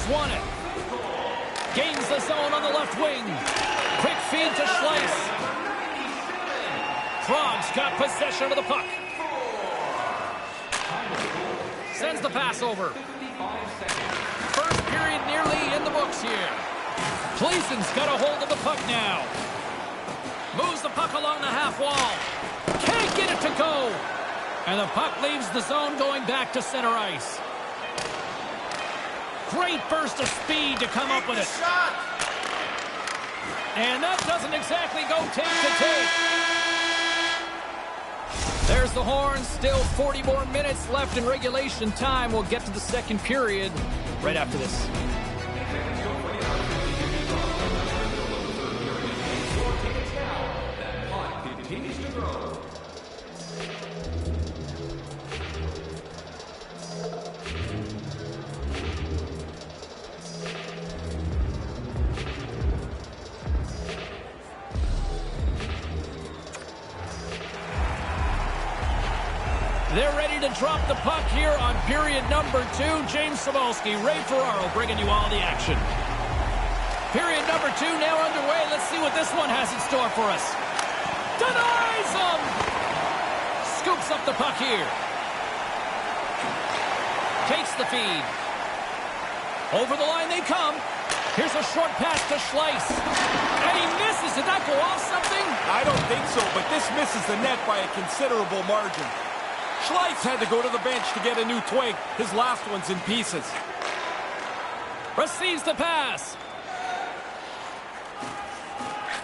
has won it. Gains the zone on the left wing. Quick feed to Schleiss. Krog's got possession of the puck. Sends the pass over. First period nearly in the books here. Gleason's got a hold of the puck now. Moves the puck along the half wall. Can't get it to go. And the puck leaves the zone going back to center ice. Great burst of speed to come up with it. And that doesn't exactly go take to take. There's the horn. Still 40 more minutes left in regulation time. We'll get to the second period right after this. They're ready to drop the puck here on period number 2. James Cybulski, Ray Ferraro bringing you all the action. Period number 2 now underway. Let's see what this one has in store for us. Denies him! Scoops up the puck here. Takes the feed. Over the line they come. Here's a short pass to Schleiss. And he misses. Did that go off something? I don't think so, but this misses the net by a considerable margin. Schleiss had to go to the bench to get a new twig. His last one's in pieces. Receives the pass.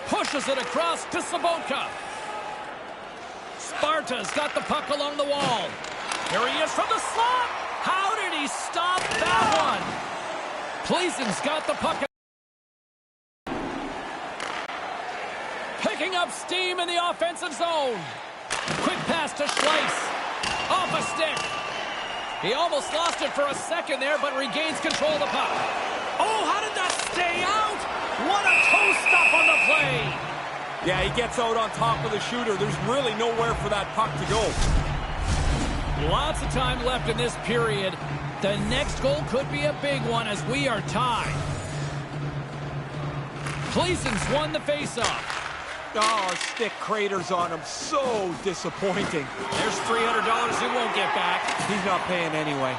Pushes it across to Sobotka. Sparta's got the puck along the wall. Here he is from the slot. How did he stop that one? Gleason's got the puck. Picking up steam in the offensive zone. Quick pass to Schleiss. Off a stick. He almost lost it for a second there, but regains control of the puck. Oh, how did that stay out? What a toe-stop on the play. Yeah, he gets out on top of the shooter. There's really nowhere for that puck to go. Lots of time left in this period. The next goal could be a big one as we are tied. Gleason's won the faceoff. Oh, stick craters on him. So disappointing. There's $300 he won't get back. He's not paying anyway.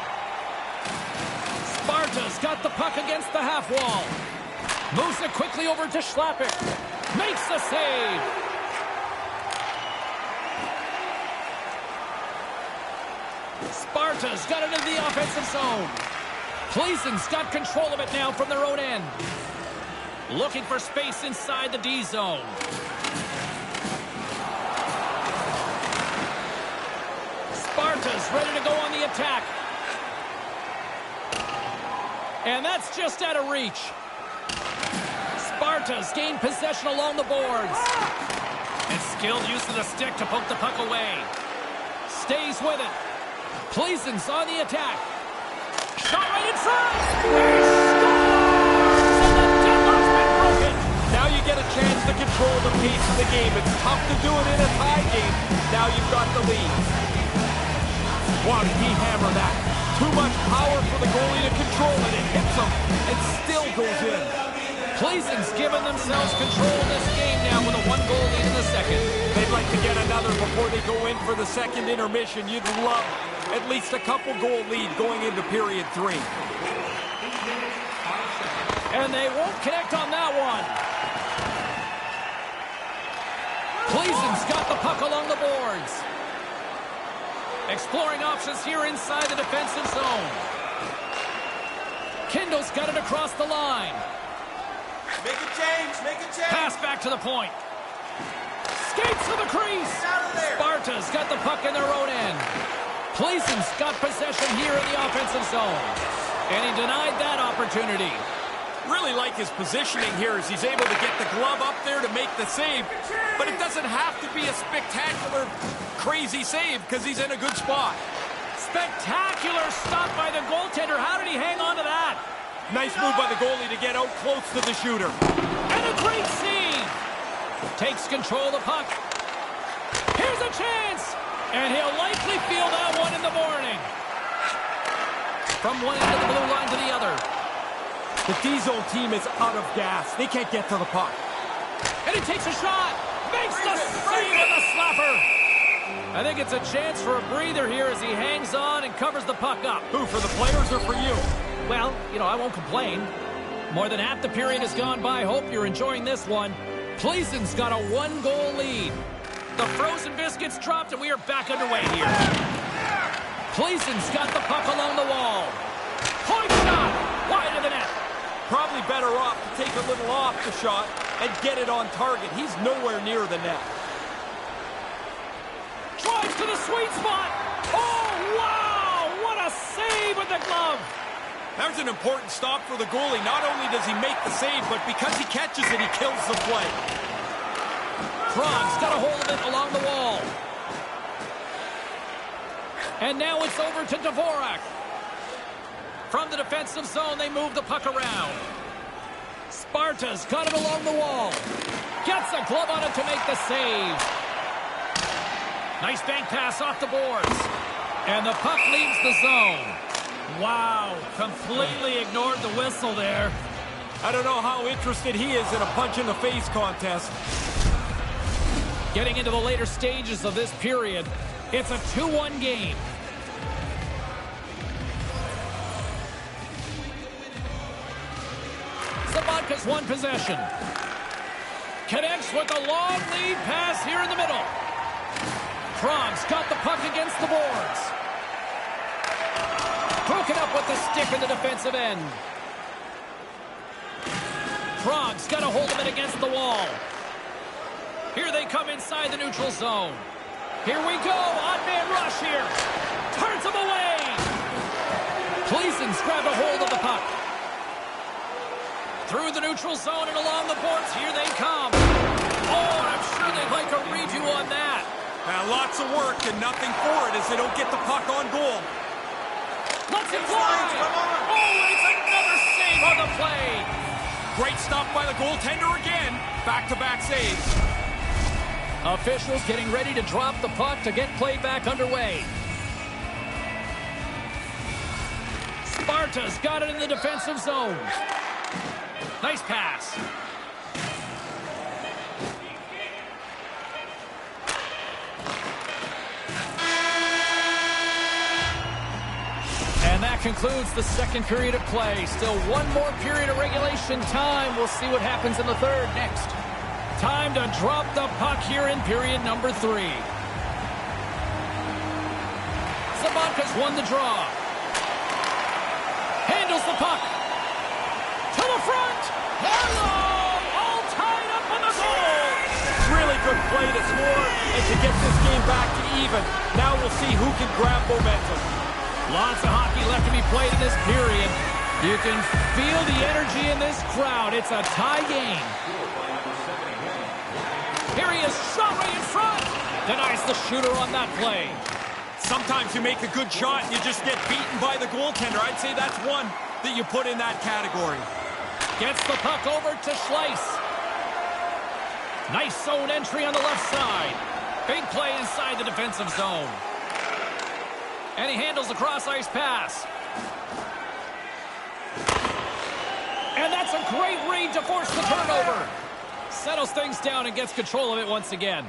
Sparta's got the puck against the half wall. Moves it quickly over to Schlappik. Makes the save. Sparta's got it in the offensive zone. Gleason's got control of it now from their own end. Looking for space inside the D zone. Sparta's ready to go on the attack. And that's just out of reach. Sparta's gained possession along the boards. And skilled use of the stick to poke the puck away. Stays with it. Gleason's on the attack. Shot right inside. He scores! And the deadlock's been broken. Now you get a chance to control the pace of the game. It's tough to do it in a tie game. Now you've got the lead. Wow, did he hammer that? Too much power for the goalie to control it. It hits him and still goes in. Gleason's given themselves control in this game now with a 1-goal lead in the second. They'd like to get another before they go in for the second intermission. You'd love at least a couple goal lead going into period 3. And they won't connect on that one. Gleason's got the puck along the boards. Exploring options here inside the defensive zone. Kindle's got it across the line. Make a change, make a change. Pass back to the point. Skates to the crease. Sparta's got the puck in their own end. Gleason's got possession here in the offensive zone. And he denied that opportunity. Really like his positioning here as he's able to get the glove up there to make the save. But it doesn't have to be a spectacular, crazy save because he's in a good spot. Spectacular stop by the goaltender. How did he hang on to that? Nice move by the goalie to get out close to the shooter. And a great save. Takes control of the puck. Here's a chance. And he'll likely feel that one in the morning. From one end of the blue line to the other. The D-zone team is out of gas. They can't get to the puck. And he takes a shot. Makes the save with a slapper. I think it's a chance for a breather here as he hangs on and covers the puck up. Who, for the players or for you? Well, I won't complain. More than half the period has gone by. Hope you're enjoying this one. Pleason's got a 1-goal lead. The frozen biscuits dropped and we are back underway here. Pleason's got the puck along the wall. Point shot! Wide of the net. Probably better off to take a little off the shot and get it on target. He's nowhere near the net. Drives to the sweet spot. Oh, wow! What a save with the glove. There's an important stop for the goalie. Not only does he make the save, but because he catches it, he kills the play. Krog's got a hold of it along the wall. And now it's over to Dvorak. From the defensive zone, they move the puck around. Sparta's got it along the wall. Gets a glove on it to make the save. Nice bank pass off the boards. And the puck leaves the zone. Wow, completely ignored the whistle there. I don't know how interested he is in a punch-in-the-face contest. Getting into the later stages of this period, it's a 2-1 game. Sabatka's won possession. Connects with a long lead pass here in the middle. Krog's got the puck against the boards. Broken up with the stick in the defensive end. Krog's got a hold of it against the wall. Here they come inside the neutral zone. Here we go. Odd man rush here. Turns him away. Pleason's grabbed a hold of the puck. Through the neutral zone and along the boards. Here they come. Oh, I'm sure they'd like a redo on that. Lots of work and nothing for it as they don't get the puck on goal. Let's it fly. Oh, and it's another save on the play. Great stop by the goaltender again. Back-to-back saves. Officials getting ready to drop the puck to get play back underway. Sparta's got it in the defensive zone. Nice pass. And that concludes the second period of play. Still one more period of regulation time. We'll see what happens in the third next. Time to drop the puck here in period number 3. Sabatka's won the draw. Handles the puck. To the front. Hello! All tied up on the goal. Really good play to score and to get this game back to even. Now we'll see who can grab momentum. Lots of hockey left to be played in this period. You can feel the energy in this crowd. It's a tie game. Here he is, shot right in front. Denies the shooter on that play. Sometimes you make a good shot and you just get beaten by the goaltender. I'd say that's one that you put in that category. Gets the puck over to Schleiss. Nice zone entry on the left side. Big play inside the defensive zone. And he handles the cross-ice pass. And that's a great read to force the turnover. Settles things down and gets control of it once again.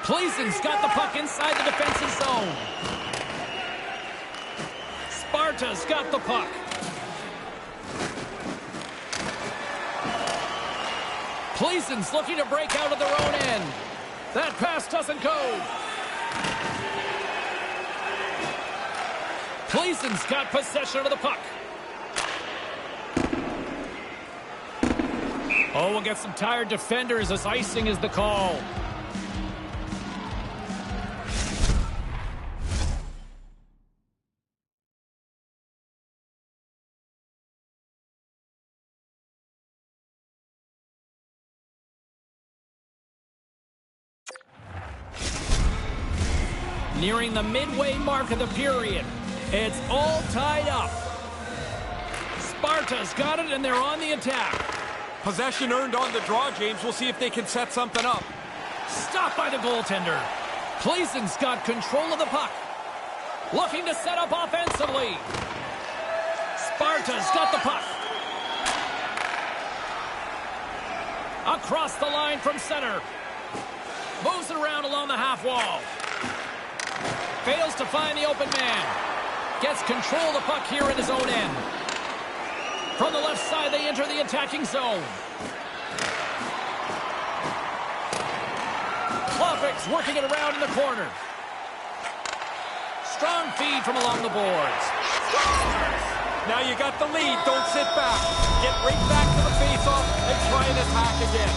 Pleason's got the puck inside the defensive zone. Sparta's got the puck. Pleason's looking to break out of their own end. That pass doesn't go. Pleason's got possession of the puck. Oh, we'll get some tired defenders as icing is the call. Nearing the midway mark of the period. It's all tied up. Sparta's got it, and they're on the attack. Possession earned on the draw, James. We'll see if they can set something up. Stopped by the goaltender. Pleason's got control of the puck. Looking to set up offensively. Sparta's got the puck. Across the line from center. Moves it around along the half wall. Fails to find the open man. Gets control of the puck here in his own end. From the left side, they enter the attacking zone. Klopek's working it around in the corner. Strong feed from along the boards. Now you got the lead. Don't sit back. Get right back to the faceoff and try and attack again.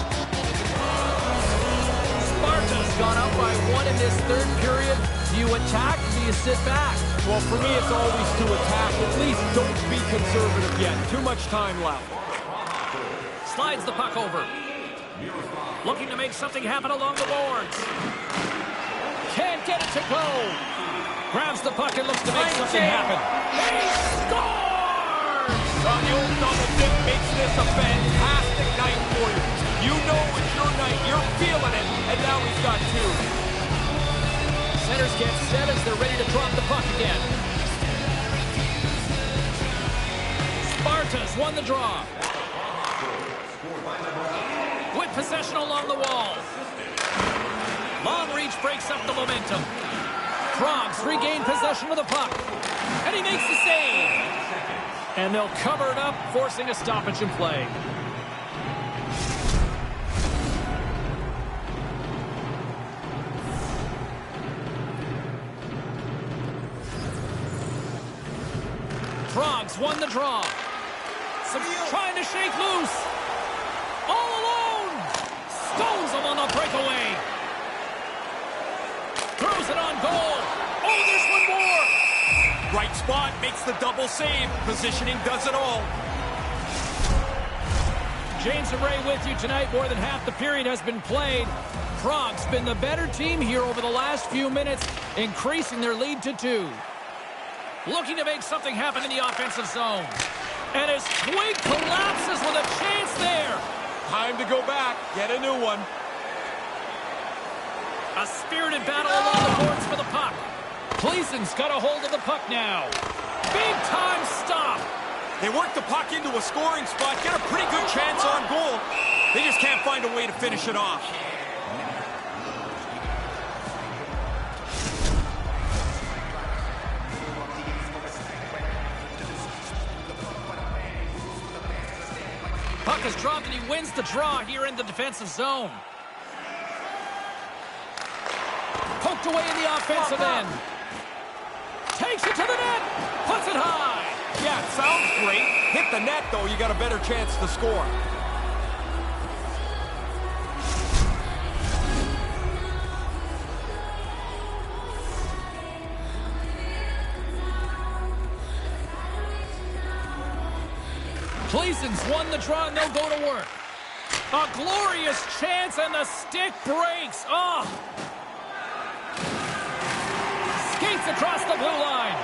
Sparta's gone up by 1 in this third period. Do you attack or do you sit back? Well, for me, it's always to attack. At least don't be conservative yet. Too much time left. Slides the puck over. Looking to make something happen along the boards. Can't get it to go. Grabs the puck and looks to make something happen. He scores! On the old double dip makes this a fantastic night for you. You know it's your night. You're feeling it. And now he's got 2. Centers get set as they're ready to drop the puck again. Sparta's won the draw. With possession along the wall. Long reach breaks up the momentum. Frogs regain possession of the puck. And he makes the save. And they'll cover it up, forcing a stoppage in play. Frogs won the draw. Trying to shake loose. All alone. Stones him on the breakaway. Throws it on goal. Oh, there's one more. Right spot makes the double save. Positioning does it all. James and Ray with you tonight. More than half the period has been played. Frogs been the better team here over the last few minutes, increasing their lead to 2. Looking to make something happen in the offensive zone. And his twig collapses with a chance there. Time to go back. Get a new one. A spirited battle along the boards for the puck. Gleason's got a hold of the puck now. Big time stop. They work the puck into a scoring spot, get a pretty good chance on goal. They just can't find a way to finish it off. Puck is dropped and he wins the draw here in the defensive zone. Poked away in the offensive end. Takes it to the net. Puts it high. Yeah, it sounds great. Hit the net, though, you got a better chance to score. Gleason's won the draw and they'll go to work. A glorious chance and the stick breaks. Oh! Skates across the blue line.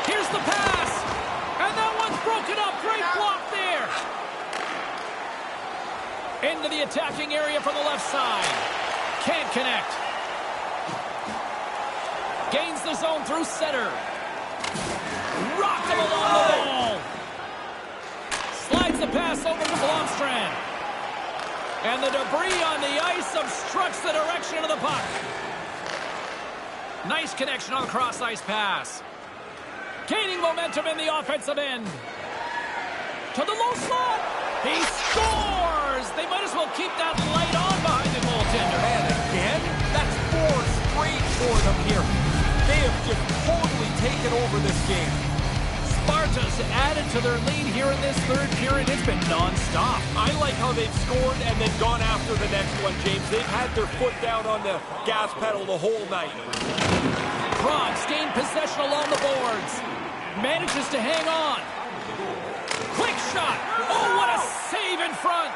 Here's the pass. And that one's broken up. Great block there. Into the attacking area from the left side. Can't connect. Gains the zone through center. Rocked him along the wall. Slides the pass over to Blomstrand. And the debris on the ice obstructs the direction of the puck. Nice connection on the cross-ice pass. Gaining momentum in the offensive end. To the low slot. He scores! They might as well keep that light on behind the goaltender. And again, that's 4 straight for them here. They have just totally taken over this game. Sparta's added to their lead here in this third period. It's been non-stop. I like how they've scored and then gone after the next one, James. They've had their foot down on the gas pedal the whole night. Frogs gain possession along the boards. Manages to hang on. Quick shot. Oh, what a save in front.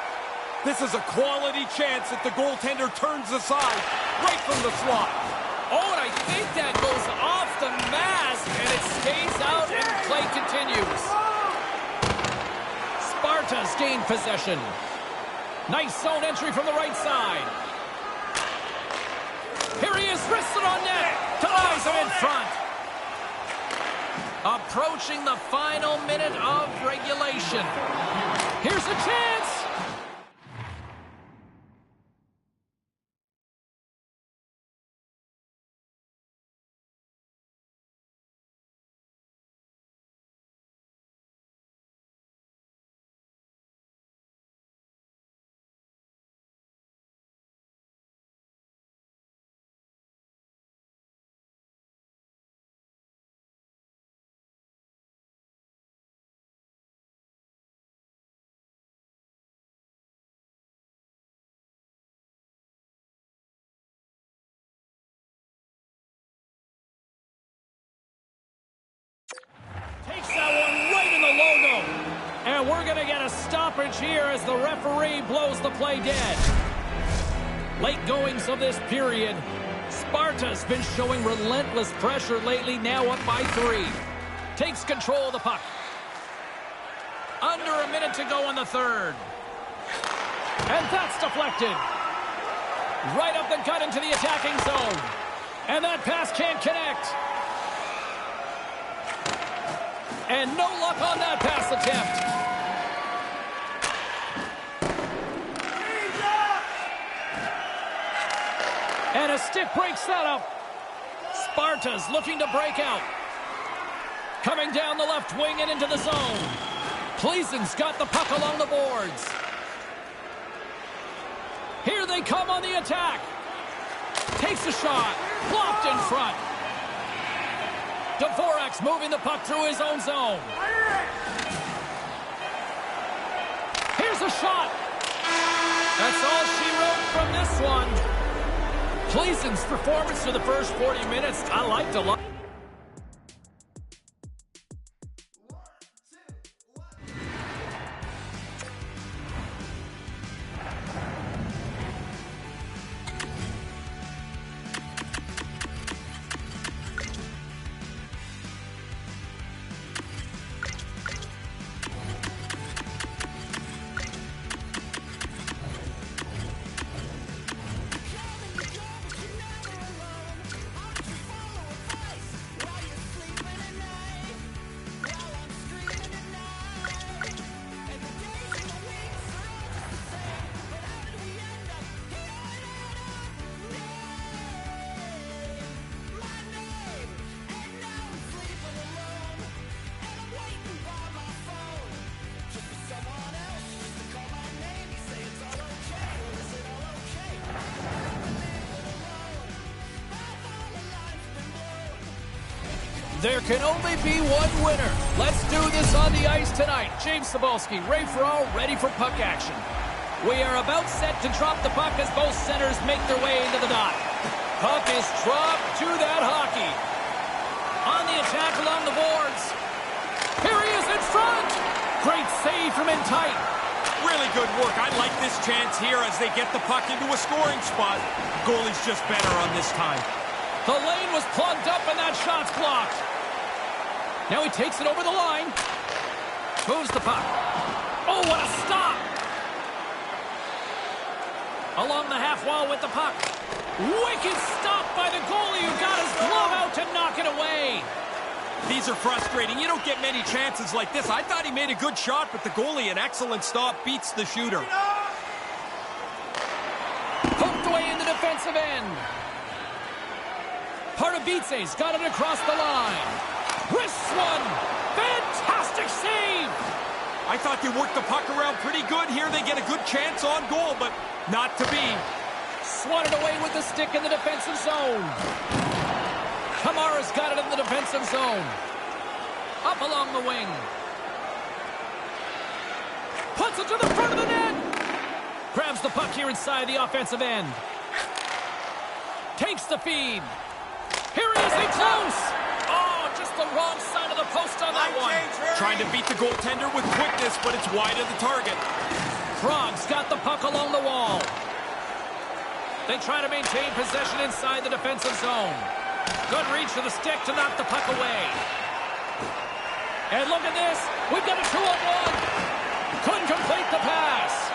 This is a quality chance that the goaltender turns aside right from the slot. Oh, and I think that goes off the mask, and it stays out, and play continues. Sparta's gained possession. Nice zone entry from the right side. Here he is, wristed on net. Ties him in front. Approaching the final minute of regulation. Here's a chance. Takes that one right in the logo. And we're going to get a stoppage here as the referee blows the play dead. Late goings of this period. Sparta's been showing relentless pressure lately, now up by 3. Takes control of the puck. Under a minute to go in the third. And that's deflected. Right up the gut into the attacking zone. And that pass can't connect. And no luck on that pass attempt. And a stick breaks that up. Sparta's looking to break out. Coming down the left wing and into the zone. Pleason's got the puck along the boards. Here they come on the attack. Takes a shot. Blocked in front. Dvorak's moving the puck through his own zone. Here's a shot. That's all she wrote from this one. Pleason's performance for the first 40 minutes, I liked a lot. There can only be one winner. Let's do this on the ice tonight. James Cebulski, Ray Ferraro, ready for puck action. We are about set to drop the puck as both centers make their way into the dot. Puck is dropped to that hockey. On the attack along the boards. Here he is in front. Great save from in tight. Really good work. I like this chance here as they get the puck into a scoring spot. Goalie's just better on this time. The lane was plugged up and that shot's blocked. Now he takes it over the line. Moves the puck. Oh, what a stop! Along the half wall with the puck. Wicked stop by the goalie who got his glove out to knock it away. These are frustrating. You don't get many chances like this. I thought he made a good shot, but the goalie, an excellent stop, beats the shooter. Poked away in the defensive end. Pardubice's got it across the line. Wrists one. Fantastic save. I thought they worked the puck around pretty good here. They get a good chance on goal, but not to be. Swatted away with the stick in the defensive zone. Kamara's got it in the defensive zone. Up along the wing. Puts it to the front of the net. Grabs the puck here inside the offensive end. Takes the feed. Here he is in close. Oh, just the wrong side of the post on that one. Trying to beat the goaltender with quickness, but it's wide of the target. Krog's got the puck along the wall. They try to maintain possession inside the defensive zone. Good reach to the stick to knock the puck away. And look at this. We've got a 2-on-1. Couldn't complete the pass.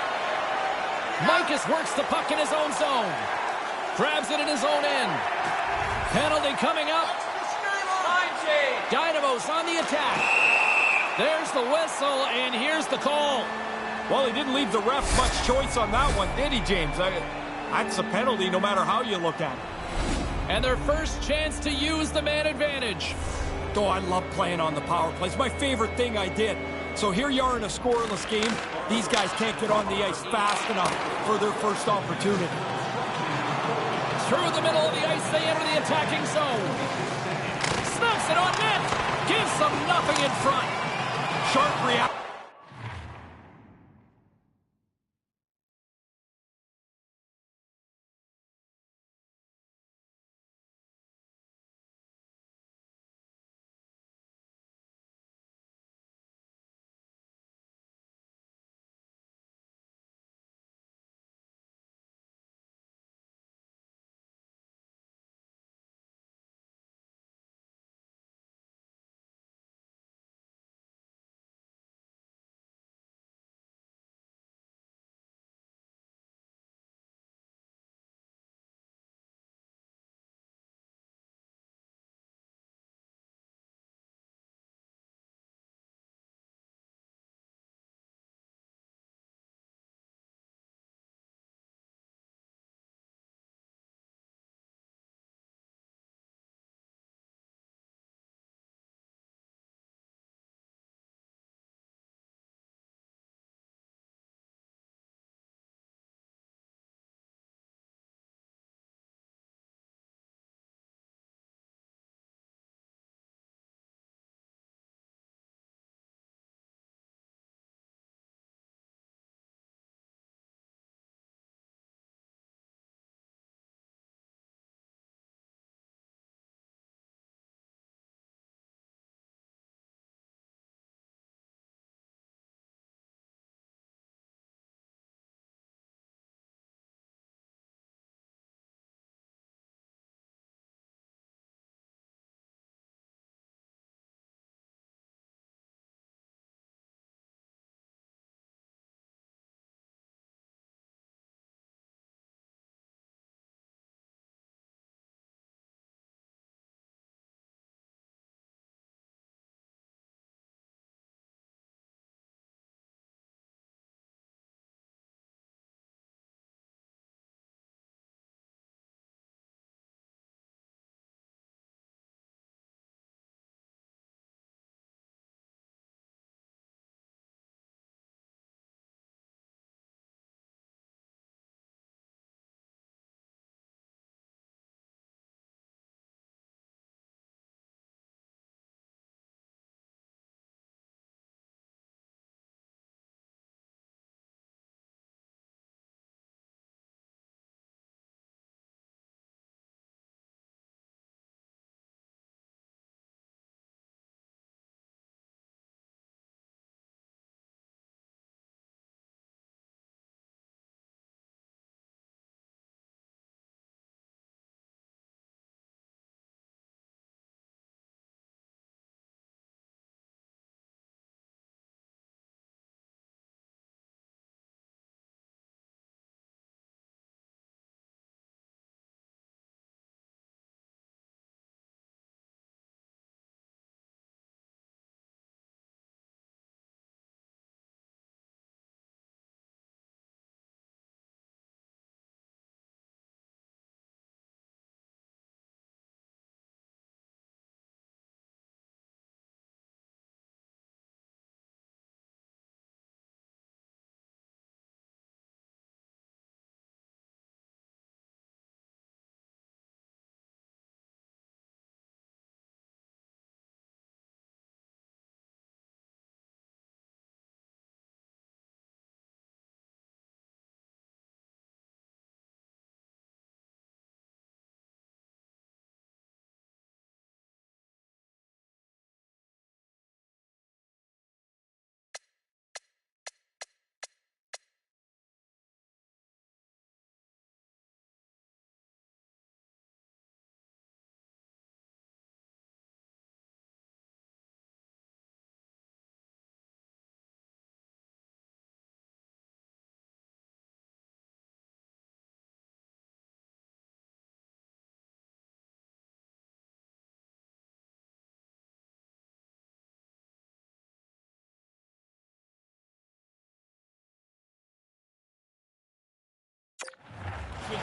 Micus works the puck in his own zone. Grabs it in his own end. Penalty coming up. Dynamo goes on the attack. There's the whistle, and here's the call. Well, he didn't leave the ref much choice on that one, did he, James? That's a penalty no matter how you look at it. And their first chance to use the man advantage. Oh, I love playing on the power play. It's my favorite thing I did. So here you are in a scoreless game. These guys can't get on the ice fast enough for their first opportunity. Through the middle of the ice, they enter the attacking zone. Snaps it on net. Gives them nothing in front. Sharp reaction.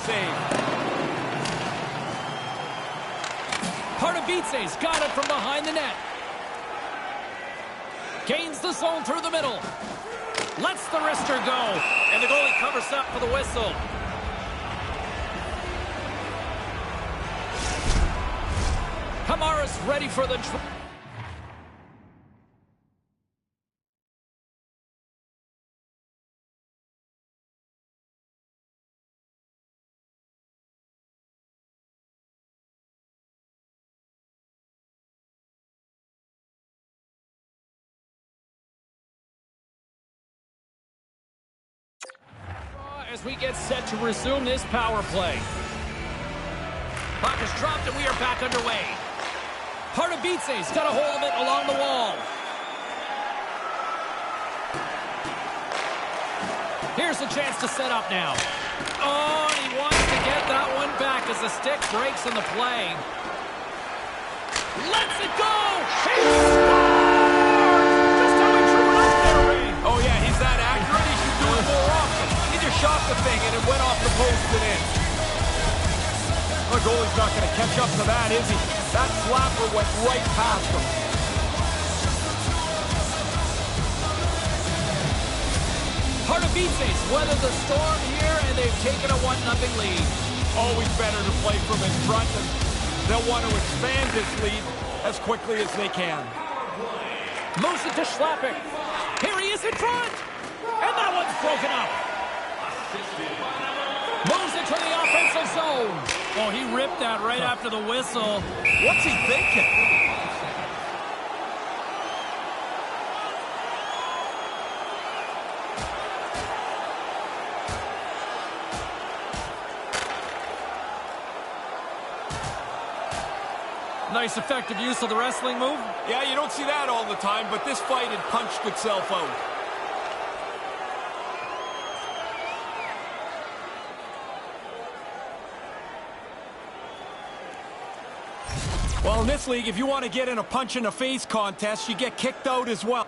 save. Pardubice's got it from behind the net. Gains the zone through the middle. Lets the wrister go. And the goalie covers up for the whistle. Kamara's ready for the... As we get set to resume this power play. Puck is dropped and we are back underway. Pardubice's got a hold of it along the wall. Here's a chance to set up now. Oh, he wants to get that one back as the stick breaks in the play. Lets it go! He scores! Just how he drew it up there, Ray. Oh yeah, he's that accurate. He should do it more often. He just shot the thing and it went off the post and in. The goalie's not going to catch up to that, is he? That slapper went right past him. Pardubice's weathered the storm here, and they've taken a 1-0 lead. Always better to play from in front, and they'll want to expand this lead as quickly as they can. Moves it to Schlappick. Here he is in front, and that one's broken up. Moves it to the offensive zone. Oh, he ripped that right after the whistle. What's he thinking? Nice effective use of the wrestling move. Yeah, you don't see that all the time, but this fight had punched itself out. Well, in this league, if you want to get in a punch-in-the-face contest, you get kicked out as well.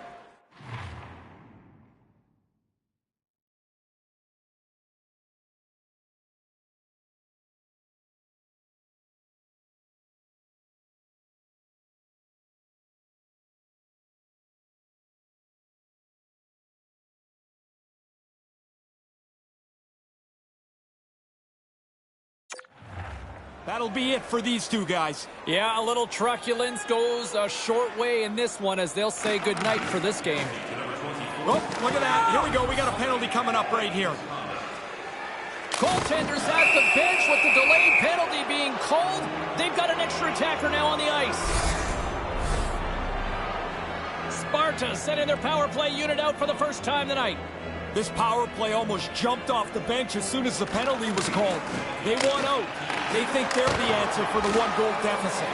That'll be it for these two guys. Yeah, a little truculence goes a short way in this one as they'll say goodnight for this game. Oh, look at that. Here we go. We got a penalty coming up right here. Goaltenders at the bench with the delayed penalty being called. They've got an extra attacker now on the ice. Sparta sending their power play unit out for the first time tonight. This power play almost jumped off the bench as soon as the penalty was called. They want out. They think they're the answer for the one-goal deficit.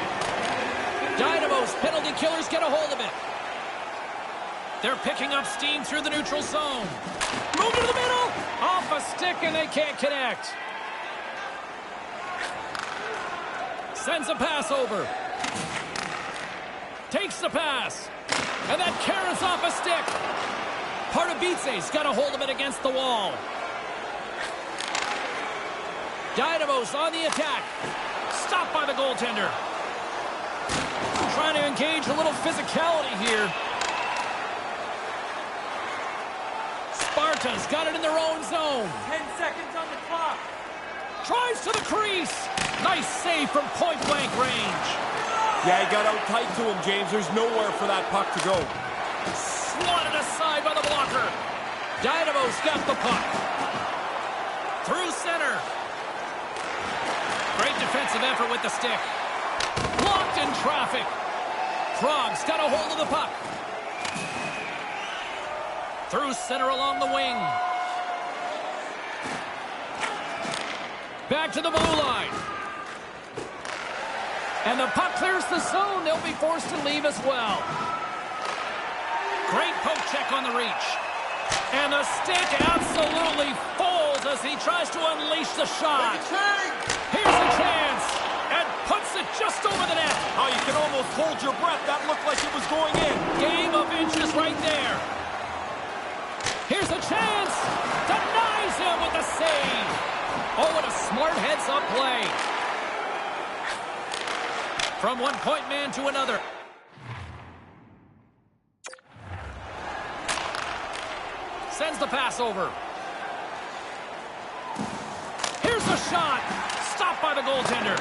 Dynamo's penalty killers get a hold of it. They're picking up steam through the neutral zone. Move to the middle. Off a stick and they can't connect. Sends a pass over. Takes the pass. And that carries off a stick. Pardubice's got a hold of it against the wall. Dynamo's on the attack. Stopped by the goaltender. Trying to engage a little physicality here. Sparta's got it in their own zone. 10 seconds on the clock. Tries to the crease. Nice save from point-blank range. Yeah, he got out tight to him, James. There's nowhere for that puck to go. Swatted aside by the blocker. Dynamo's got the puck. Through center. Great defensive effort with the stick. Blocked in traffic. Krog's got a hold of the puck. Through center along the wing. Back to the blue line. And the puck clears the zone. They'll be forced to leave as well. Great poke check on the reach. And the stick absolutely folds as he tries to unleash the shot. Here's a chance. And puts it just over the net. Oh, you can almost hold your breath. That looked like it was going in. Game of inches right there. Here's a chance. Denies him with a save. Oh, what a smart heads-up play. From one point man to another. Sends the pass over. Here's the shot. Stopped by the goaltender.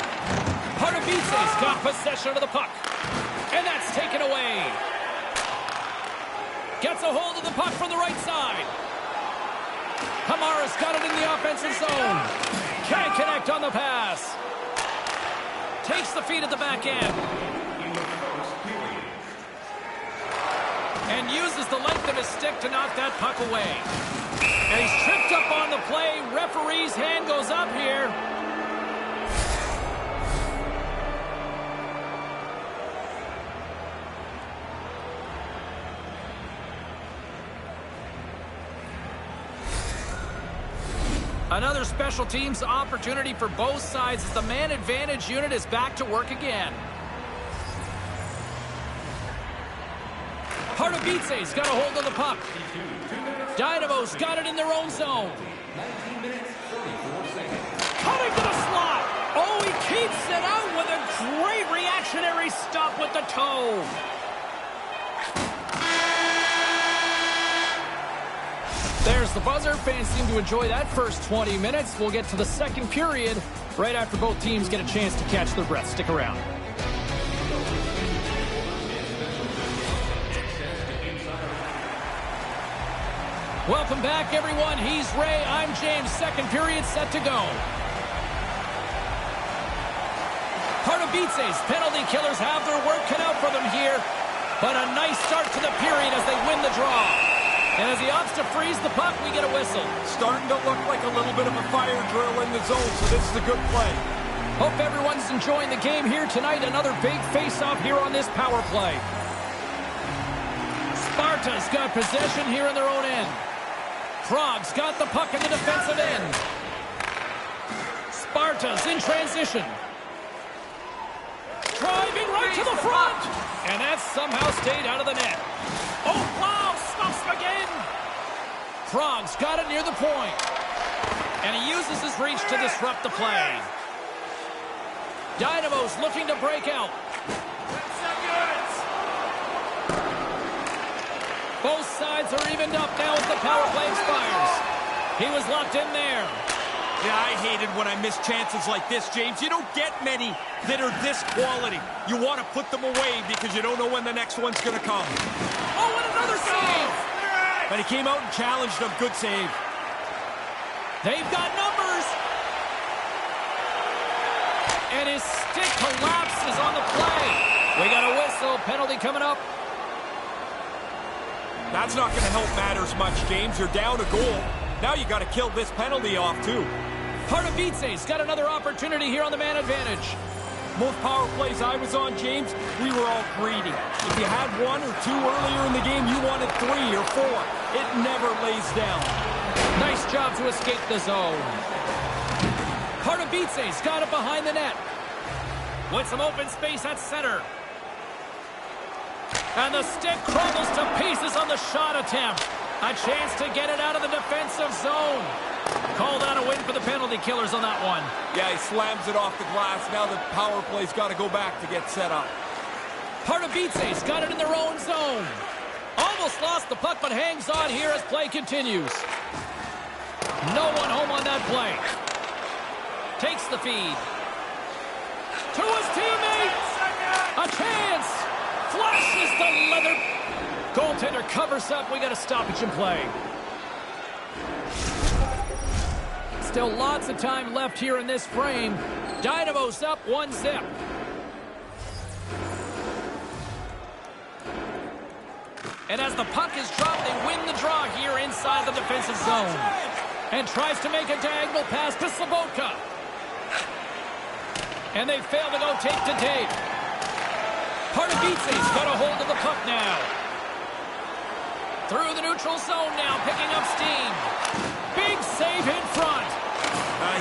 Pardubice's got possession of the puck. And that's taken away. Gets a hold of the puck from the right side. Hamara's got it in the offensive zone. Can't connect on the pass. Takes the feed at the back end. And uses the length of his stick to knock that puck away. And he's tripped up on the play. Referee's hand goes up here. Another special teams opportunity for both sides as the man advantage unit is back to work again. Pardubice's got a hold of the puck. Dynamo's got it in their own zone. Cutting to the slot. Oh, he keeps it out with a great reactionary stop with the toe. There's the buzzer. Fans seem to enjoy that first 20 minutes. We'll get to the second period right after both teams get a chance to catch their breath. Stick around. Welcome back, everyone. He's Ray. I'm James. Second period set to go. Pardubice's penalty killers have their work cut out for them here. But a nice start to the period as they win the draw. And as he opts to freeze the puck, we get a whistle. Starting to look like a little bit of a fire drill in the zone, so this is a good play. Hope everyone's enjoying the game here tonight. Another big face-off here on this power play. Sparta's got possession here in their own end. Prague's got the puck in the defensive end. Sparta's in transition. Driving right to the front. And that somehow stayed out of the net. Oh, wow, stops him again. Prague's got it near the point. And he uses his reach to disrupt the play. Dynamo's looking to break out. Both sides are evened up now as the power play expires. He was locked in there. Yeah, I hate it when I miss chances like this, James. You don't get many that are this quality. You want to put them away because you don't know when the next one's going to come. Oh, and another save! But he came out and challenged him. Good save. They've got numbers. And his stick collapses on the play. We got a whistle. Penalty coming up. That's not going to help matters much, James. You're down a goal. Now you got to kill this penalty off, too. Pardubice's got another opportunity here on the man advantage. Most power plays I was on, James, we were all greedy. If you had one or two earlier in the game, you wanted 3 or 4. It never lays down. Nice job to escape the zone. Pardubice's got it behind the net. With some open space at center. And the stick crumbles to pieces on the shot attempt. A chance to get it out of the defensive zone. Called out a win for the penalty killers on that one. Yeah, he slams it off the glass. Now the power play's got to go back to get set up. Pardubice's got it in their own zone. Almost lost the puck, but hangs on here as play continues. No one home on that play. Takes the feed. To his teammates. A chance. Flashes the leather. Goaltender covers up. We got a stoppage in play. Still lots of time left here in this frame. Dynamo's up 1-0. And as the puck is dropped, they win the draw here inside the defensive zone. And tries to make a diagonal pass to Sabotka. And they fail to go tape to tape. Pardubice's got a hold of the puck now. Through the neutral zone now, picking up steam. Big save in front.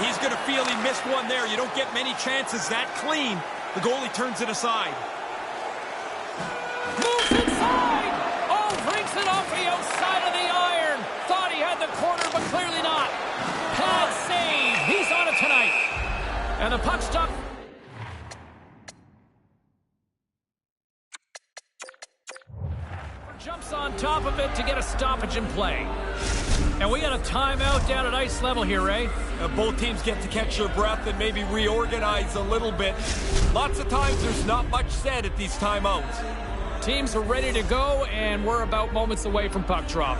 He's going to feel he missed one there. You don't get many chances that clean. The goalie turns it aside. Moves inside. Oh, brings it off the outside of the iron. Thought he had the corner, but clearly not. Pad save. He's on it And the puck stop. Jumps on top of it to get a stoppage in play. And we got a timeout down at ice level here, Ray. Both teams get to catch their breath and maybe reorganize a little bit. Lots of times there's not much said at these timeouts. Teams are ready to go, and we're about moments away from puck drop.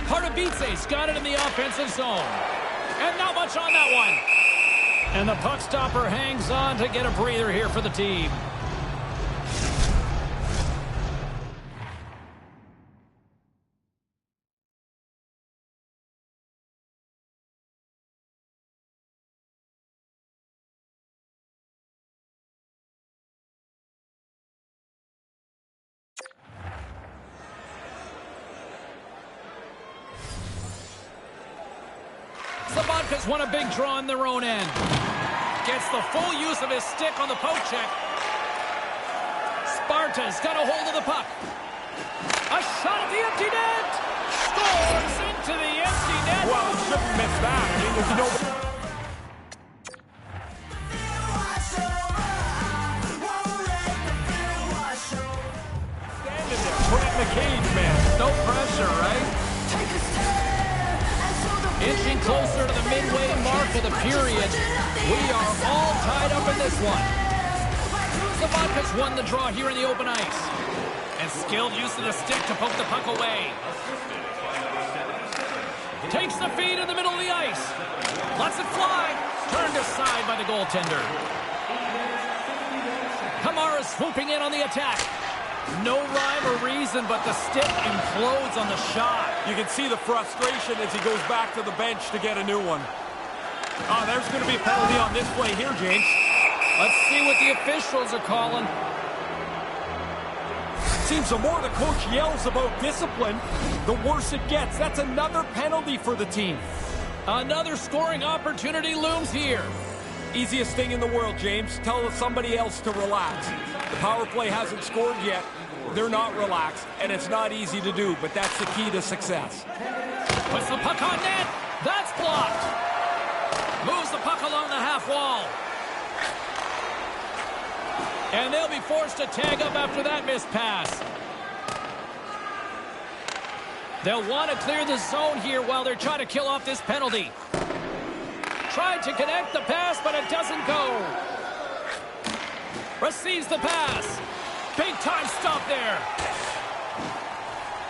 Pardubice's got it in the offensive zone. And not much on that one. And the puck stopper hangs on to get a breather here for the team. Sabatka's won a big draw on their own end. Gets the full use of his stick on the poke check. Sparta's got a hold of the puck. A shot at the empty net. Scores into the empty net. Well, he shouldn't miss that. I mean, there's no... Standing there, put it in the cage, man. No pressure, right? Inching closer to the midway mark of the period. We are all tied up in this one. Sabatka's won the draw here in the open ice. And skilled use of the stick to poke the puck away. Takes the feed in the middle of the ice. Lets it fly. Turned aside by the goaltender. Kamara's swooping in on the attack. No rhyme or reason, but the stick implodes on the shot. You can see the frustration as he goes back to the bench to get a new one. Oh, there's going to be a penalty on this play here, James. Let's see what the officials are calling. Seems the more the coach yells about discipline, the worse it gets. That's another penalty for the team. Another scoring opportunity looms here. Easiest thing in the world, James. Tell somebody else to relax. The power play hasn't scored yet. They're not relaxed, and it's not easy to do, but that's the key to success. Puts the puck on net. That's blocked. Moves the puck along the half wall. And they'll be forced to tag up after that missed pass. They'll want to clear the zone here while they're trying to kill off this penalty. Tried to connect the pass, but it doesn't go. Receives the pass. Big time stop there.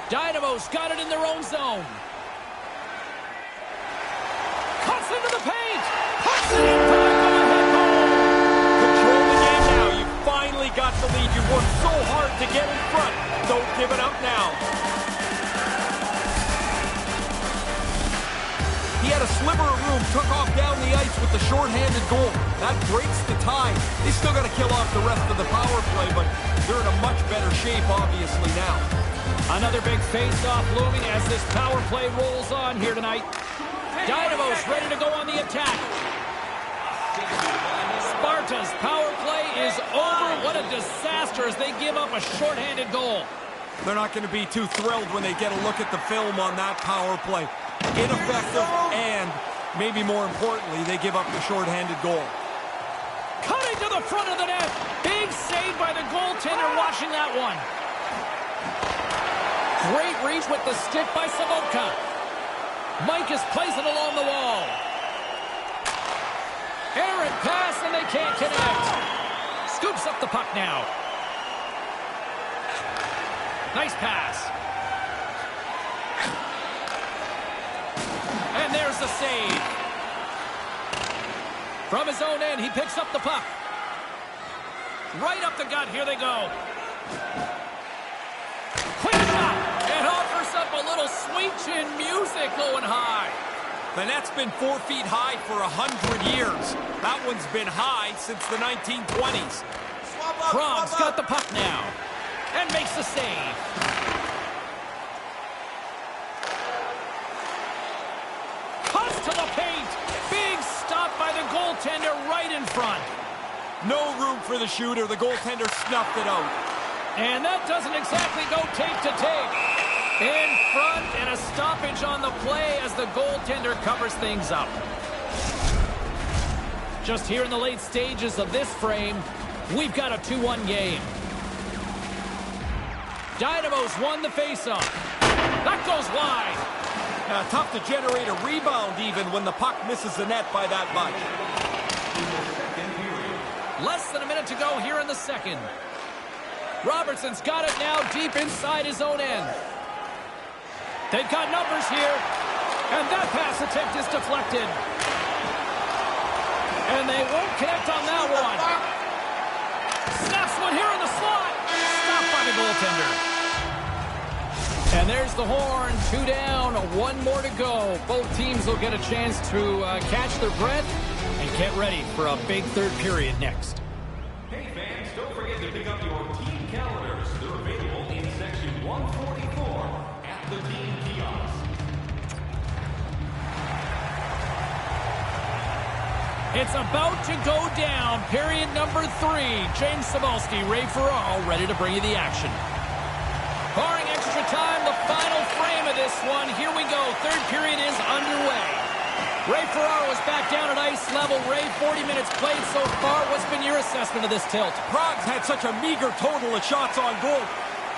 Dynamo's got it in their own zone. Cuts into the paint. Puts it in for the go-ahead goal. Control the game now. You finally got the lead. You worked so hard to get in front. Don't give it up now. He had a sliver of room, took off down the ice with the shorthanded goal. That breaks the tie. They still got to kill off the rest of the power play, but they're in a much better shape, obviously, now. Another big face-off looming as this power play rolls on here tonight. Dynamo's ready to go on the attack. Sparta's power play is over. What a disaster as they give up a shorthanded goal. They're not going to be too thrilled when they get a look at the film on that power play. Ineffective, and maybe more importantly, they give up the shorthanded goal. Cutting to the front of the net. Big save by the goaltender watching that one. Great reach with the stick by Sabatka. Mike is placing along the wall. Errant pass, and they can't connect. Scoops up the puck now. Nice pass. And there's the save. From his own end, he picks up the puck. Right up the gut. Here they go. Quick shot. And offers up a little sweet chin music going high. The net's been 4 feet high for 100 years. That one's been high since the 1920s. Krog's got the puck now. And makes the save. To the paint. Big stop by the goaltender right in front. No room for the shooter. The goaltender snuffed it out. And that doesn't exactly go tape to tape. In front, and a stoppage on the play as the goaltender covers things up. Just here in the late stages of this frame, we've got a 2-1 game. Dynamo's won the faceoff. That goes wide. Tough to generate a rebound even when the puck misses the net by that much. Less than a minute to go here in the second. Robertson's got it now deep inside his own end. They've got numbers here. And that pass attempt is deflected. And they won't connect on that one. Snaps one here in the slot. Stopped by the goaltender. And there's the horn. 2 down, 1 more to go. Both teams will get a chance to catch their breath and get ready for a big third period next. Hey fans, don't forget to pick up your team calendars. They're available in section 144 at the team kiosk. It's about to go down. Period number 3. James Cybulski, Ray Ferraro ready to bring you the action. Barring extra time, the final frame of this one. Here we go. Third period is underway. Ray Ferraro is back down at ice level. Ray, 40 minutes played so far. What's been your assessment of this tilt? Prague's had such a meager total of shots on goal.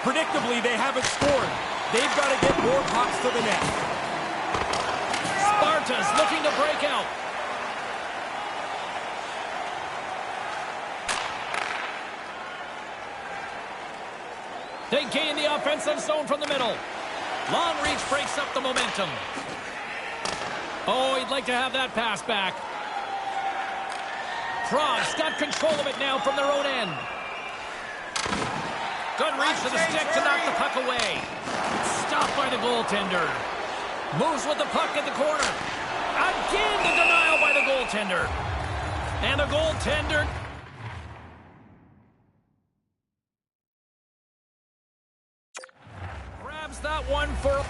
Predictably, they haven't scored. They've got to get more pucks to the net. Sparta's looking to break out. They gain the offensive zone from the middle. Long reach breaks up the momentum. Oh, he'd like to have that pass back. Prague's got control of it now from their own end. Good reach to the stick to knock the puck away. Stopped by the goaltender. Moves with the puck in the corner. Again, the denial by the goaltender. And the goaltender grabs that one for...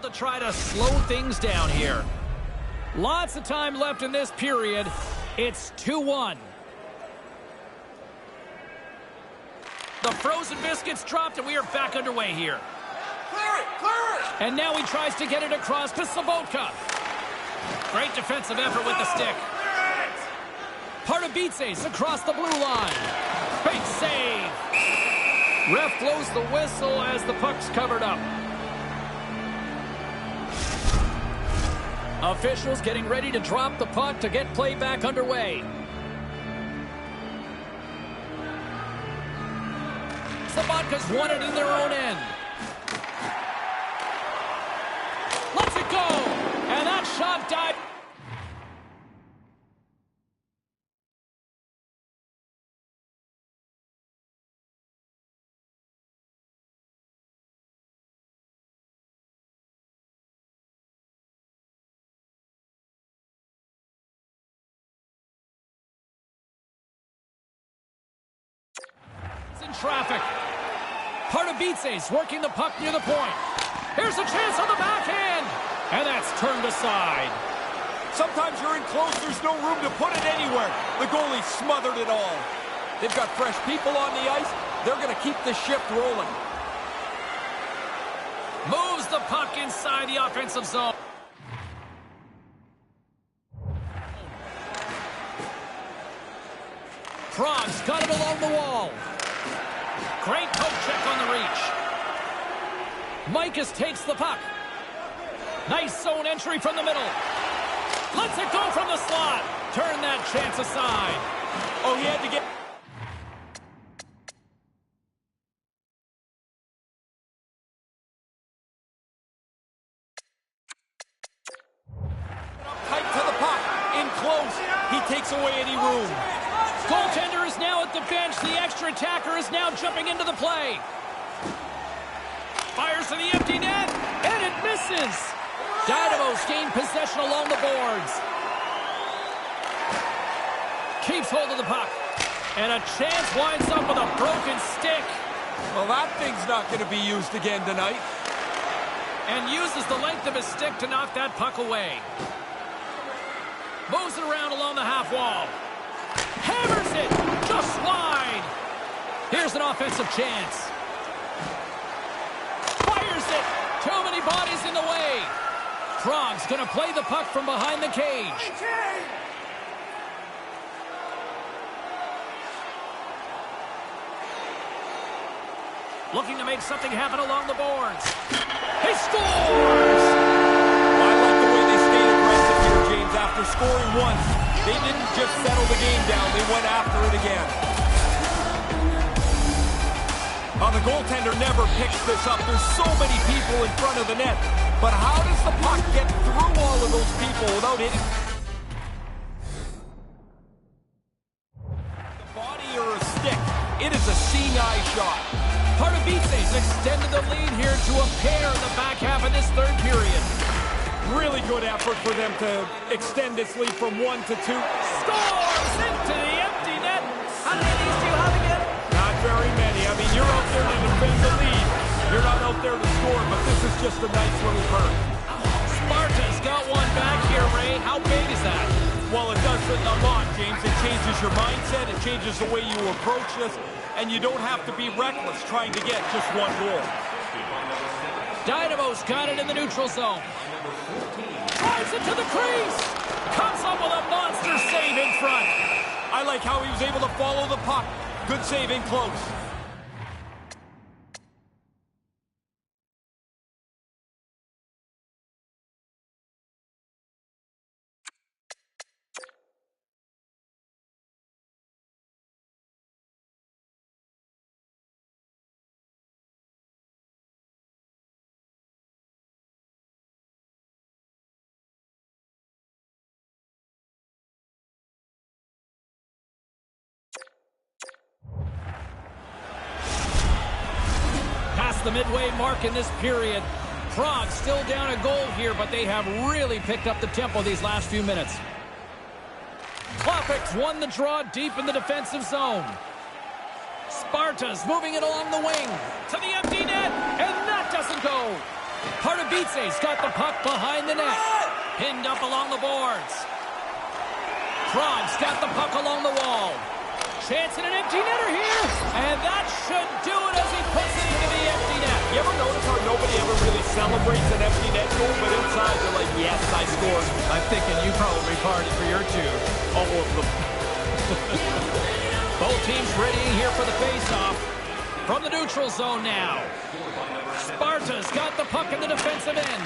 To try to slow things down here. Lots of time left in this period. It's 2-1. The frozen biscuits dropped, and we are back underway here. Clear it! Clear it! And now he tries to get it across to Sabotka. Great defensive effort with the stick. Pardubice across the blue line. Big save. Ref blows the whistle as the puck's covered up. Officials getting ready to drop the puck to get play back underway. Sabotka's won it in their own end. Lets it go. And that shot died. In traffic. Pardubice's working the puck near the point. Here's a chance on the backhand. And that's turned aside. Sometimes you're in close, there's no room to put it anywhere. The goalie smothered it all. They've got fresh people on the ice. They're going to keep the shift rolling. Moves the puck inside the offensive zone. Prague's got it along the wall. Great poke check on the reach. Mikas takes the puck. Nice zone entry from the middle. Lets it go from the slot. Turn that chance aside. Oh, he had to get... tight to the puck. In close. He takes away any room. Goaltender is now at the bench. The extra attacker is now jumping into the play. Fires to the empty net, and it misses. Dynamo's gained possession along the boards. Keeps hold of the puck. And a chance winds up with a broken stick. Well, that thing's not going to be used again tonight. And uses the length of his stick to knock that puck away. Moves it around along the half wall. Hammers it, just wide. Here's an offensive chance. Fires it. Too many bodies in the way. Prague's going to play the puck from behind the cage. Looking to make something happen along the boards. He scores! I like the way they stayed aggressive here, James. After scoring once, they didn't just settle the game down. They went after it again. The goaltender never picks this up. There's so many people in front of the net. But how does the puck get through all of those people without hitting the body or a stick? It is a seeing eye shot. Pardubice's extended the lead here to a pair in the back half of this third period. Really good effort for them to extend this lead from 1 to 2. Scores into the empty net. How many of these do you have again? Not very many. I mean, you're out there to defend the lead. You're not out there to score, but this is just a nice little burn. Sparta's got one back here, Ray. How big is that? Well, it does a lot, James. It changes your mindset. It changes the way you approach this. And you don't have to be reckless trying to get just one goal. Dynamo's got it in the neutral zone. Drives it to the crease. Comes up with a monster save in front. I like how he was able to follow the puck. Good save in close. The midway mark in this period. Prague still down a goal here, but they have really picked up the tempo these last few minutes. Klopek's won the draw deep in the defensive zone. Sparta's moving it along the wing to the empty net, and that doesn't go. Pardubice's got the puck behind the net. Pinned up along the boards. Krog's got the puck along the wall. Chance in an empty netter here. And that should do it as he puts it into the empty net. You ever notice how nobody ever really celebrates an empty net goal, but inside they're like, yes, I scored. I'm thinking you probably partied for your two. All of them. Both teams readying here for the face-off. From the neutral zone now. Sparta's got the puck in the defensive end.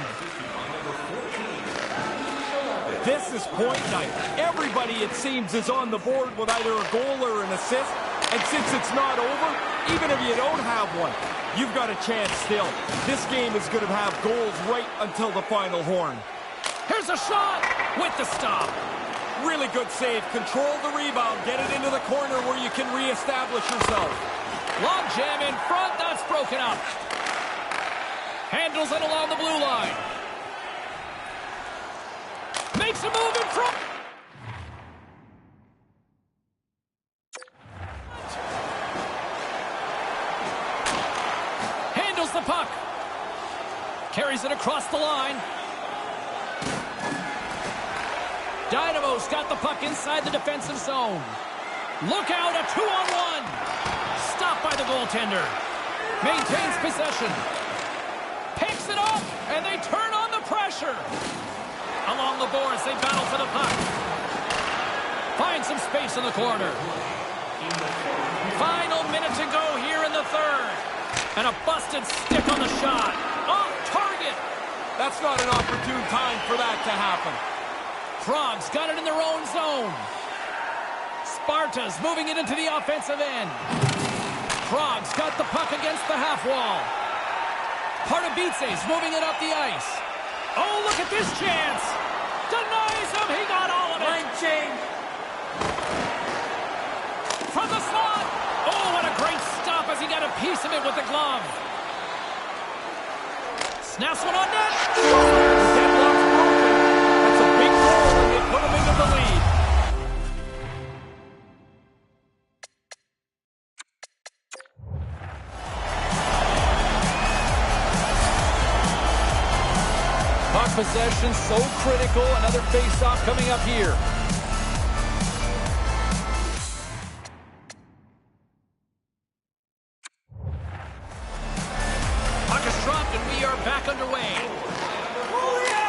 This is point night. Everybody, it seems, is on the board with either a goal or an assist. And since it's not over, even if you don't have one, you've got a chance still. This game is going to have goals right until the final horn. Here's a shot with the stop. Really good save. Control the rebound. Get it into the corner where you can reestablish yourself. Long jam in front. That's broken up. Handles it along the blue line. Makes a move in front. Handles the puck. Carries it across the line. Dynamo's got the puck inside the defensive zone. Look out, a 2-on-1. Stopped by the goaltender. Maintains possession. Picks it up, and they turn on the pressure. Along the boards, they battle for the puck. Find some space in the corner. Final minute to go here in the third. And a busted stick on the shot. Off target. That's not an opportune time for that to happen. Krog's got it in their own zone. Sparta's moving it into the offensive end. Krog's got the puck against the half wall. Pardubice's moving it up the ice. Oh, look at this chance. Denies him. He got all of it. Line change. From the slot. Oh, what a great stop as he got a piece of it with the glove. Snaps one on net. Deadlock's broken. That's a big goal, and they put him into the lead. Puck possession so critical. Another face-off coming up here. Puck is dropped and we are back underway.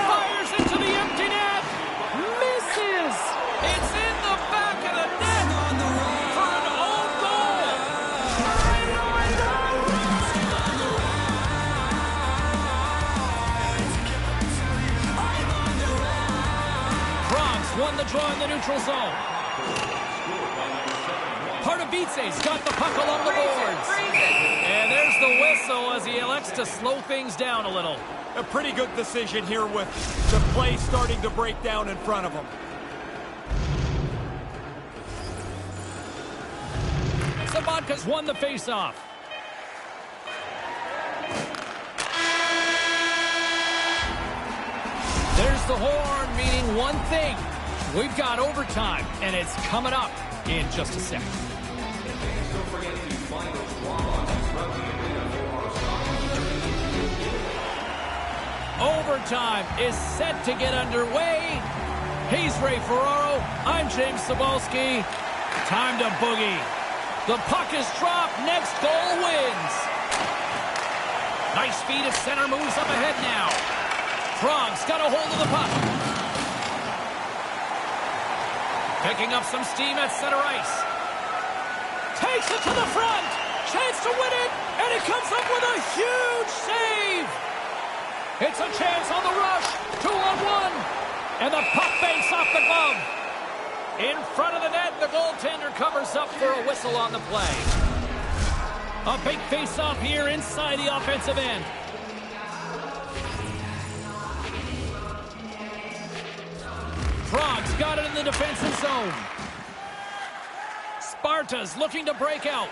Fires into the empty net. Misses. It's in the back of the net for an own goal. Krog's won the draw in the neutral zone. Pardubice's got the puck along the boards. And there's the whistle as he elects to slow things down a little. A pretty good decision here with the play starting to break down in front of him. Sabatka's won the faceoff. There's the horn, meaning one thing. We've got overtime, and it's coming up in just a second. Don't forget to find those draw-boxes throughout the arena for our Overtime is set to get underway. He's Ray Ferraro. I'm James Cebulski. Time to boogie. The puck is dropped. Next goal wins. Nice speed at center. Moves up ahead now. Krog's got a hold of the puck. Picking up some steam at center ice. Takes it to the front. Chance to win it. And he comes up with a huge save. It's a chance on the rush. 2-on-1. And the puck banks off the glove. In front of the net, the goaltender covers up for a whistle on the play. A big face-off here inside the offensive end. Krog's got it in the defensive zone. Sparta's looking to break out.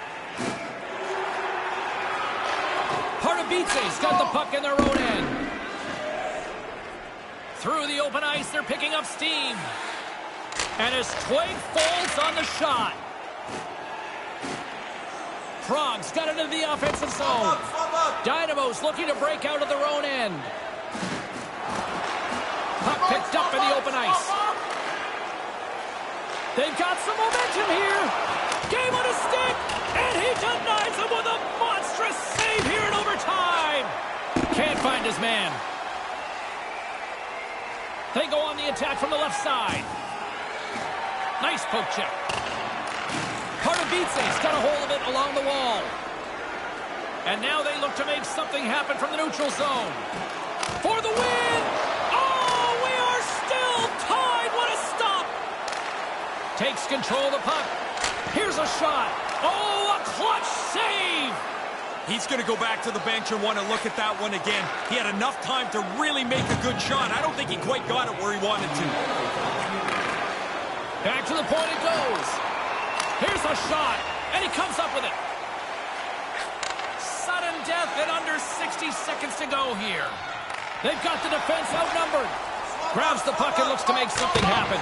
Pardubice's got the puck in their own end. Through the open ice, they're picking up steam. And his twig falls on the shot. Krog's got it into the offensive zone. Dynamo's looking to break out of their own end. Puck picked up in the open ice. They've got some momentum here. Game on a stick, and he denies him with a monstrous save here in overtime. Can't find his man. They go on the attack from the left side. Nice poke check. Pardubice's got a hold of it along the wall. And now they look to make something happen from the neutral zone. For the win! Oh, we are still tied! What a stop! Takes control of the puck. Here's a shot. Oh, a clutch save! He's going to go back to the bench and want to look at that one again. He had enough time to really make a good shot. I don't think he quite got it where he wanted to. Back to the point it goes. Here's a shot, and he comes up with it. Sudden death in under 60 seconds to go here. They've got the defense outnumbered. Grabs the puck and looks to make something happen.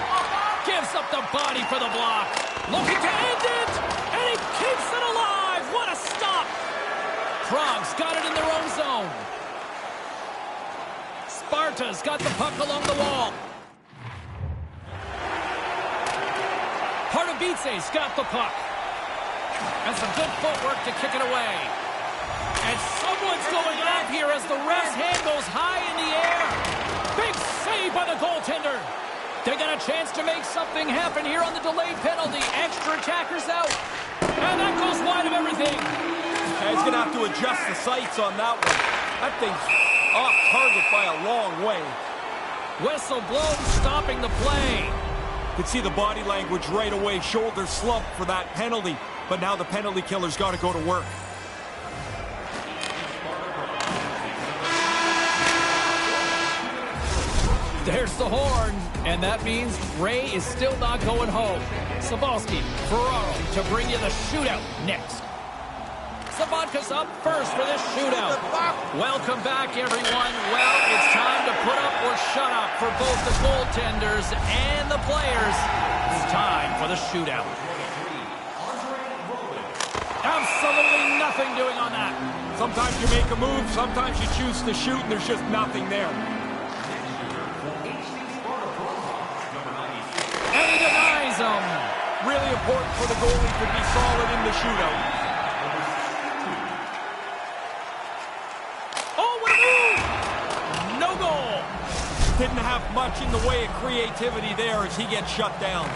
Gives up the body for the block. Looking to end it, and he keeps it alive. What a stop. Prague's got it in their own zone. Sparta's got the puck along the wall. Pardubice's got the puck. And some good footwork to kick it away. And someone's going off here as the ref's hand goes high in the air. Big save by the goaltender. They got a chance to make something happen here on the delayed penalty. Extra attackers out. And that goes wide of everything. He's going to have to adjust the sights on that one. That thing's off target by a long way. Whistle blown, stopping the play. Could see the body language right away. Shoulders slumped for that penalty. But now the penalty killer's got to go to work. There's the horn, and that means Ray is still not going home. Sabalski, Ferraro to bring you the shootout next. Sabatka's up first for this shootout. Welcome back, everyone. Well, it's time to put up or shut up for both the goaltenders and the players. It's time for the shootout. Absolutely nothing doing on that. Sometimes you make a move, sometimes you choose to shoot, and there's just nothing there. And he denies him. Really important for the goalie to be solid in the shootout. Oh, what a move! No goal. Didn't have much in the way of creativity there as he gets shut down.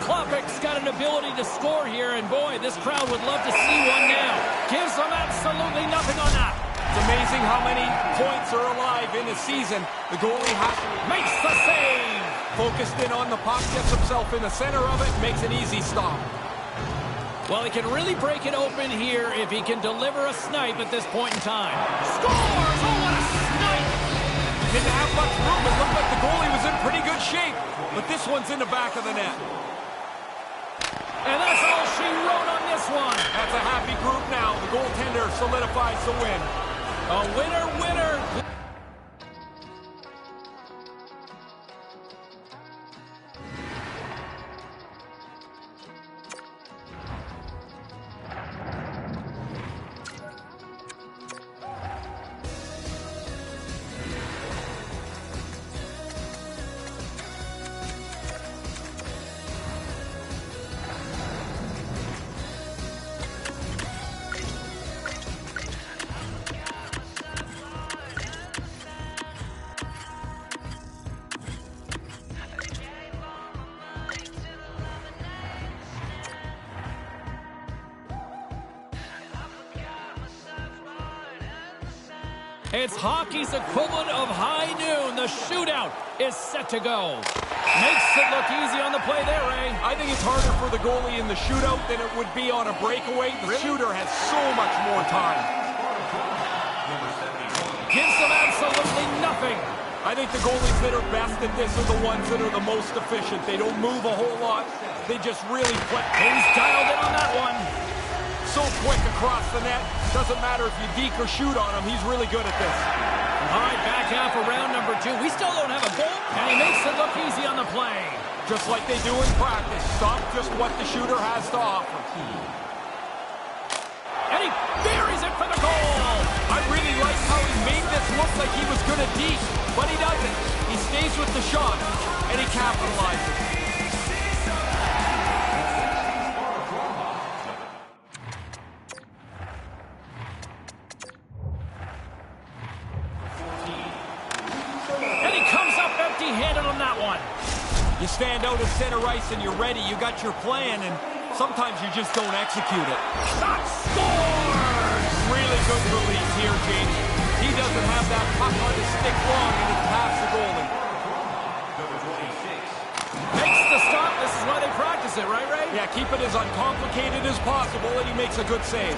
Klopek's got an ability to score here, and boy, this crowd would love to see one now. Gives them absolutely nothing on that. It's amazing how many points are alive in a season. The goalie makes the save. Focused in on the puck, gets himself in the center of it, makes an easy stop. Well, he can really break it open here if he can deliver a snipe at this point in time. Scores! Oh, what a snipe! Didn't have much room. It looked like the goalie was in pretty good shape, but this one's in the back of the net. And that's all she wrote on this one. That's a happy group now. The goaltender solidifies the win. A winner, winner. It's hockey's equivalent of high noon. The shootout is set to go. Makes it look easy on the play there, Ray. I think it's harder for the goalie in the shootout than it would be on a breakaway. The shooter has so much more time. Gives them absolutely nothing. I think the goalies that are best at this are the ones that are the most efficient. They don't move a whole lot. They just really play. He's dialed in on that one. So quick across the net. Doesn't matter if you deke or shoot on him. He's really good at this. All right, back half of round number 2. We still don't have a goal, and he makes it look easy on the play. Just like they do in practice. Stop just what the shooter has to offer. And he buries it for the goal. I really like how he made this look like he was going to deke. with the shot, and he capitalizes. And he comes up empty-handed on that one. You stand out at center ice and you're ready. You got your plan, and sometimes you just don't execute it. Shot scores! Really good release here, James. He doesn't have that puck on his stick long, and it's past the goalie. Makes the stop. This is why they practice it, right, Ray? Yeah, keep it as uncomplicated as possible, and he makes a good save.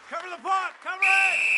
Cover the puck! Cover it!